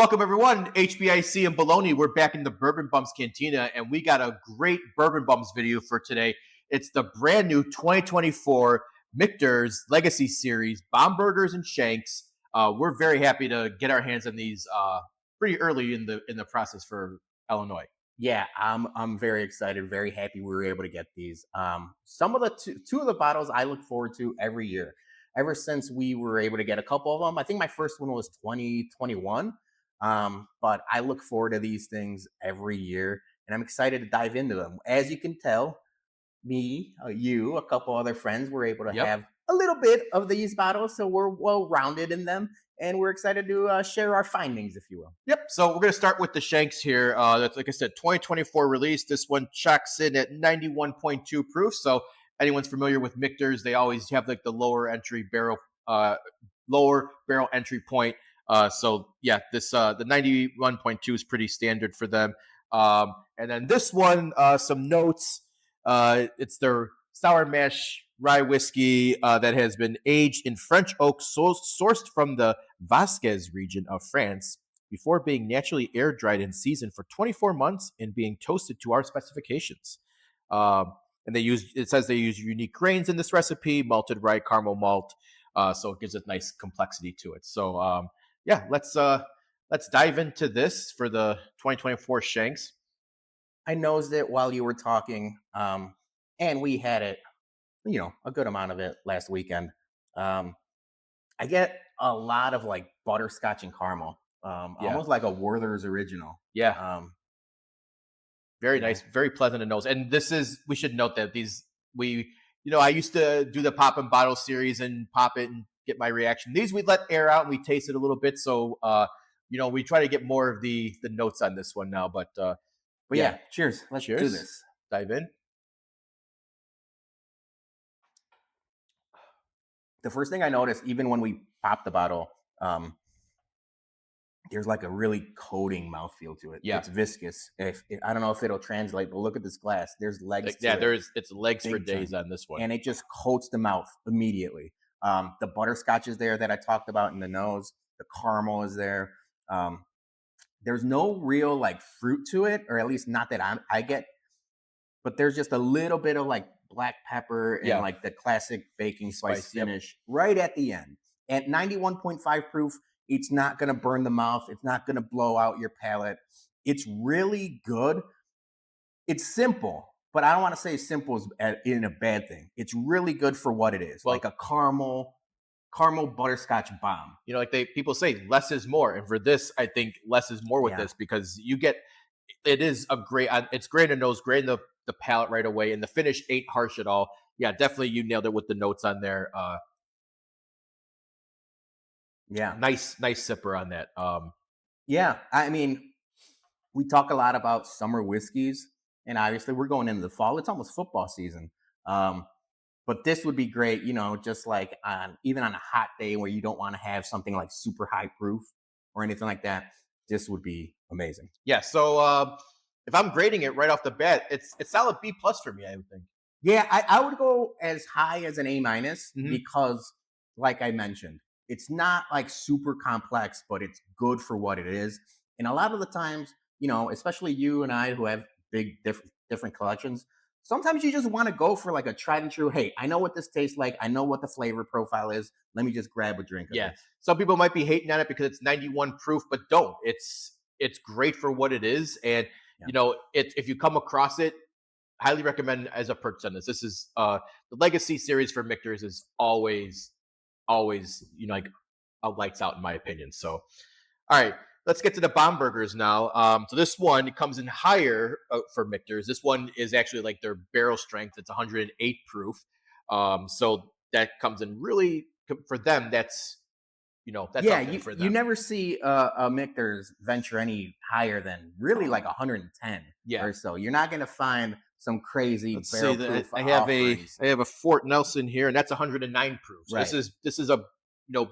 Welcome, everyone. HBIC and Bologna. We're back in the Bourbon Bums Cantina, and we got a great Bourbon Bums video for today. It's the brand new 2024 Michters Legacy Series, Bombergers and Shenks. We're very happy to get our hands on these pretty early in the process for Illinois. Yeah, I'm very excited, very happy we were able to get these. Some of the two of the bottles I look forward to every year, ever since we were able to get a couple of them. I think my first one was 2021. But I look forward to these things every year, and I'm excited to dive into them. As you can tell, me, you, a couple other friends were able to have a little bit of these bottles, so we're well rounded in them, and we're excited to share our findings, if you will. Yep. So we're going to start with the Shenks here. That's, like I said, 2024 release. This one checks in at 91.2 proof. So anyone's familiar with Michters, they always have like the lower barrel entry point. So yeah, this the 91.2 is pretty standard for them. And then this one, some notes. It's their sour mash rye whiskey that has been aged in French oak, sourced from the Vasquez region of France, before being naturally air dried and seasoned for 24 months and being toasted to our specifications. And it says they use unique grains in this recipe, malted rye, caramel malt. So it gives it nice complexity to it. So yeah, let's dive into this for the 2024 Shenks. I nosed it while you were talking, and we had it, a good amount of it last weekend. I get a lot of like butterscotch and caramel, almost like a Werther's original. Yeah. Very nice, very pleasant to nose. And we should note that I used to do the pop and bottle series and pop it and get my reaction. These we let air out and we taste it a little bit. So, we try to get more of the notes on this one now. But yeah, cheers. Let's do this. Dive in. The first thing I noticed, even when we popped the bottle, there's like a really coating mouthfeel to it. Yeah. It's viscous. I don't know if it'll translate, but look at this glass. There's legs to it. It's legs for days on this one. And it just coats the mouth immediately. The butterscotch is there that I talked about in the nose. The caramel is there. There's no real like fruit to it, or at least not that I get. But there's just a little bit of like black pepper and like the classic baking spice finish right at the end. At 91.5 proof, it's not going to burn the mouth. It's not going to blow out your palate. It's really good. It's simple, but I don't want to say simple is in a bad thing. It's really good for what it is, like a caramel butterscotch bomb. People say less is more, and for this, I think less is more with this, because it's great in nose, great in the palate right away, and the finish ain't harsh at all. Yeah, definitely you nailed it with the notes on there. Nice sipper on that. Yeah, I mean, we talk a lot about summer whiskeys, and obviously we're going into the fall. It's almost football season. But this would be great, just like even on a hot day where you don't want to have something like super high proof or anything like that. This would be amazing. Yeah. So if I'm grading it right off the bat, it's solid B+ for me, I would think. Yeah, I would go as high as an A- because, like I mentioned, it's not like super complex, but it's good for what it is. And a lot of the times, especially you and I who have big different collections, sometimes you just want to go for like a tried and true. Hey, I know what this tastes like. I know what the flavor profile is. Let me just grab a drink of it. Some people might be hating on it because it's 91 proof, but don't. It's great for what it is. And, if you come across it, highly recommend as a purchase on this. This is the Legacy series for Michters is always, like a lights out in my opinion. So, all right. Let's get to the Bombergers now. So this one comes in higher for Michters. This one is actually like their barrel strength. It's 108 proof. So that comes in really for them. That's for them. You never see a Michters venture any higher than really like 110 or so. You're not going to find some crazy barrel proof. I have a Fort Nelson here, and that's 109 proof. So this is a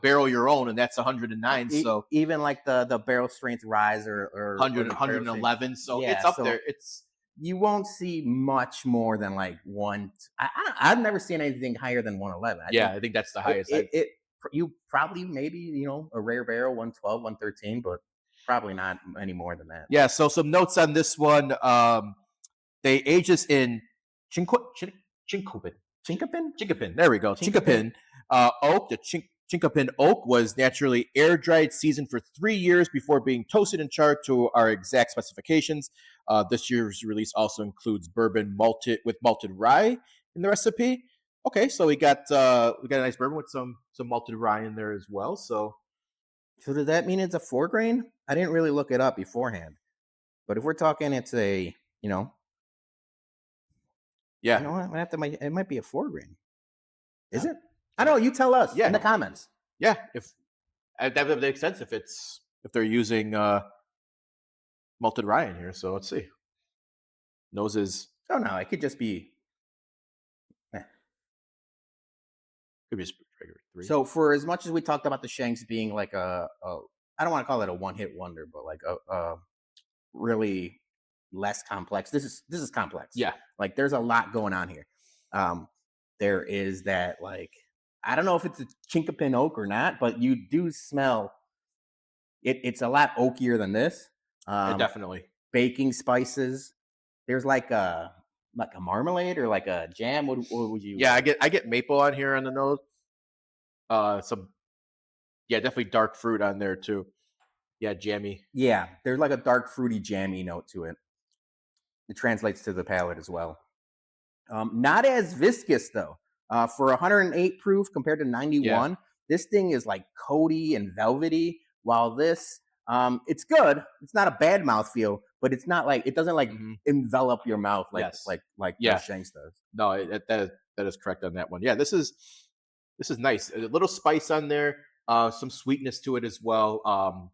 barrel your own, and that's 109. So even like the barrel strength rise or 111. So it's up there. You won't see much more than like one. I've never seen anything higher than 111. I think that's the highest. You probably maybe a rare barrel 112, 113, but Probably not any more than that. Yeah. So some notes on this one. They age this in Chinkopin. Chinkapin? Chinkapin. There we go. Chinkapin. Chinkapin. Oak. The Chinkapin oak was naturally air dried, seasoned for 3 years before being toasted and charred to our exact specifications. This year's release also includes bourbon malted with malted rye in the recipe. Okay, so we got a nice bourbon with some malted rye in there as well. So does that mean it's a 4-grain? I didn't really look it up beforehand. But if we're talking, it's a, yeah, you know what? It might be a 4-grain. Is it? I don't know. You tell us in the comments. Yeah, if that would make sense if they're using malted rye in here. So let's see. Noses. Oh no, it could just be. Could be just regular 3. So for as much as we talked about the Shenks being like I don't want to call it a one-hit wonder, but like a really less complex. This is complex. Yeah, like there's a lot going on here. There is that, like, I don't know if it's a Chinkapin oak or not, but you do smell it. It's a lot oakier than this. definitely. Baking spices. There's like a marmalade or like a jam. What would you? Yeah, I get maple on here on the nose. Definitely dark fruit on there too. Yeah, jammy. Yeah, there's like a dark fruity jammy note to it. It translates to the palate as well. Not as viscous though. For 108 proof compared to 91, this thing is like coaty and velvety. While this, it's good. It's not a bad mouthfeel, but it's not like, it doesn't like envelop your mouth like the Shenks does. No, that is correct on that one. Yeah, this is nice. A little spice on there, some sweetness to it as well.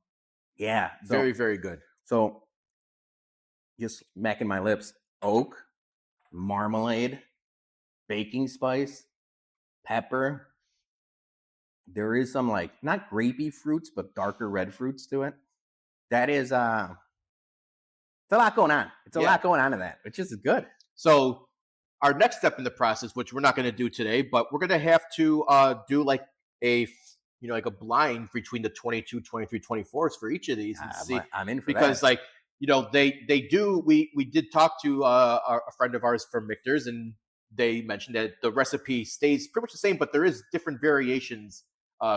Yeah, very very good. So, just smacking my lips. Oak, marmalade, baking spice, pepper. There is some like not grapey fruits, but darker red fruits to it. That is it's a lot going on. It's a lot going on in that, which is good. So our next step in the process, which we're not going to do today, but we're going to have to do like a like a blind between the 22, 23, 24s for each of these and see. I'm in for because that. like they do. We did talk to a friend of ours from Michters, and they mentioned that the recipe stays pretty much the same, but there is different variations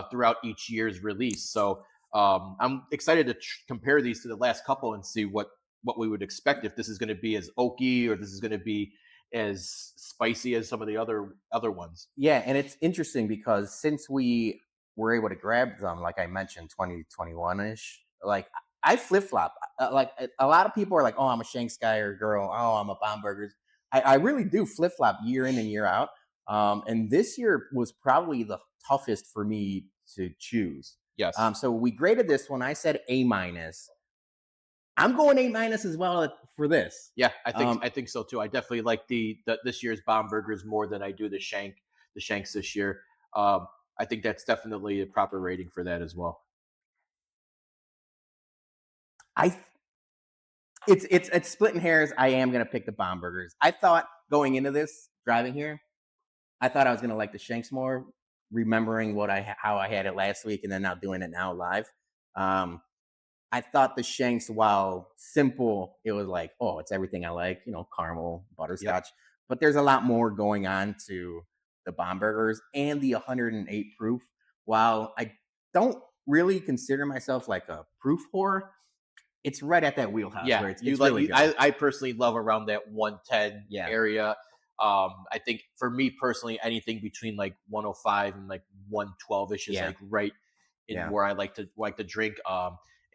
throughout each year's release. So I'm excited to compare these to the last couple and see what we would expect, if this is going to be as oaky or this is going to be as spicy as some of the other ones. Yeah, and it's interesting because since we were able to grab them, like I mentioned, 2021-ish, like I flip-flop. Like a lot of people are like, oh, I'm a Shenks guy or girl. Oh, I'm a Bombergers. I really do flip-flop year in and year out. And this year was probably the toughest for me to choose. Yes. So we graded this one. I said A-. I'm going A- as well for this. Yeah, I think so too. I definitely like the this year's Bombergers more than I do the Shenks this year. I think that's definitely a proper rating for that as well. It's splitting hairs. I am gonna pick the Bombergers. I thought going into this driving here, I thought I was gonna like the Shenks more, remembering how I had it last week and then now doing it now live. I thought the Shenks, while simple, it was like, oh, it's everything I like, caramel, butterscotch. Yep. But there's a lot more going on to the Bombergers and the 108 proof. While I don't really consider myself like a proof whore, it's right at that wheelhouse. Yeah, where it's really good. I personally love around that 110 area. I think for me personally, anything between like 105 and like 112ish is like right in where I like to drink.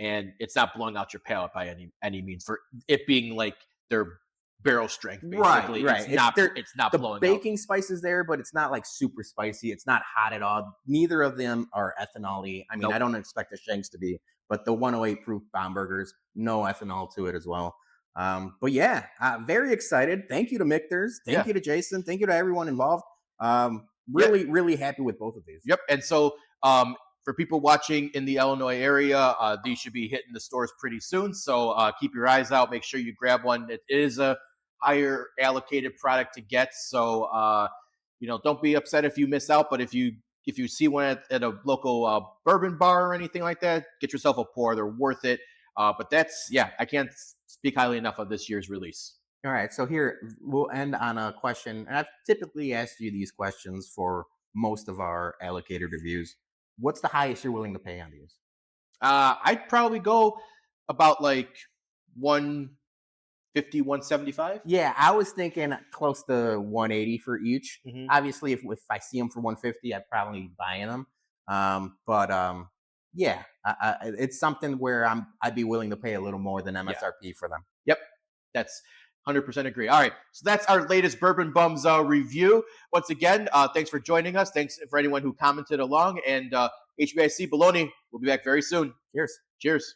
And it's not blowing out your palate by any means, for it being like their barrel strength, basically. Right. It's not blowing out. The baking spice is there, but it's not like super spicy. It's not hot at all. Neither of them are ethanol-y. I mean, I don't expect the Shenks to be, but the 108 proof Bombergers, no ethanol to it as well. But yeah, very excited. Thank you to Michters. Thank you to Jason. Thank you to everyone involved. Really happy with both of these. Yep. And so for people watching in the Illinois area, these should be hitting the stores pretty soon. So keep your eyes out. Make sure you grab one. It is a higher allocated product to get. So, don't be upset if you miss out. But if you see one at a local bourbon bar or anything like that, get yourself a pour. They're worth it. But that's, yeah, I can't speak highly enough of this year's release. All right, so here we'll end on a question, and I've typically asked you these questions for most of our allocated reviews. What's the highest you're willing to pay on these? I'd probably go about like 150, 175. Yeah, I was thinking close to 180 for each. Mm-hmm. Obviously, if I see them for 150, I'd probably be buying them. But yeah, it's something where I'd be willing to pay a little more than MSRP for them. Yep, that's 100% agree. All right, so that's our latest Bourbon Bums review. Once again, thanks for joining us. Thanks for anyone who commented along. And HBIC Bologna, we'll be back very soon. Cheers. Cheers.